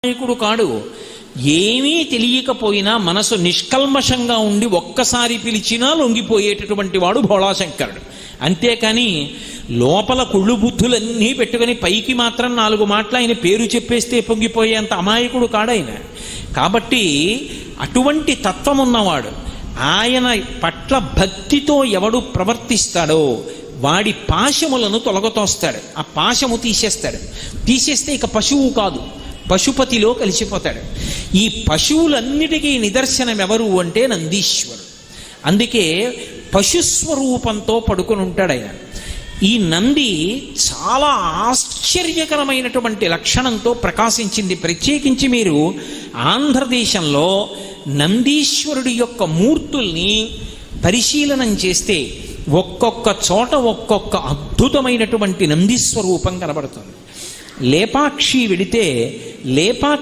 నాయకుడు కాడు. ఏమీ తెలియకపోయినా మనసు నిష్కల్మషంగా ఉండి ఒక్కసారి పిలిచినా లొంగిపోయేటటువంటి వాడు భోళాశంకరుడు. అంతేకాని లోపల కుళ్ళు బుద్ధులన్నీ పెట్టుకుని పైకి మాత్రం 4 మాటలు ఆయన పేరు చెప్పేస్తే పొంగిపోయేంత అమాయకుడు కాడాయన. కాబట్టి అటువంటి తత్వం ఉన్నవాడు. ఆయన పట్ల భక్తితో ఎవడు ప్రవర్తిస్తాడో వాడి పాశములను తొలగతోస్తాడు. ఆ పాశము తీసేస్తే ఇక పశువు కాదు, పశుపతిలో కలిసిపోతాడు. ఈ పశువులన్నిటికీ నిదర్శనం ఎవరు అంటే నందీశ్వరుడు. అందుకే పశుస్వరూపంతో పడుకొని ఉంటాడు ఆయన. ఈ నంది చాలా ఆశ్చర్యకరమైనటువంటి లక్షణంతో ప్రకాశించింది. ప్రత్యేకించి మీరు ఆంధ్రదేశంలో నందీశ్వరుడి యొక్క మూర్తుల్ని పరిశీలనం చేస్తే ఒక్కొక్క చోట ఒక్కొక్క అద్భుతమైనటువంటి నందీస్వరూపం కనబడుతుంది. లేపాక్షి వెడితే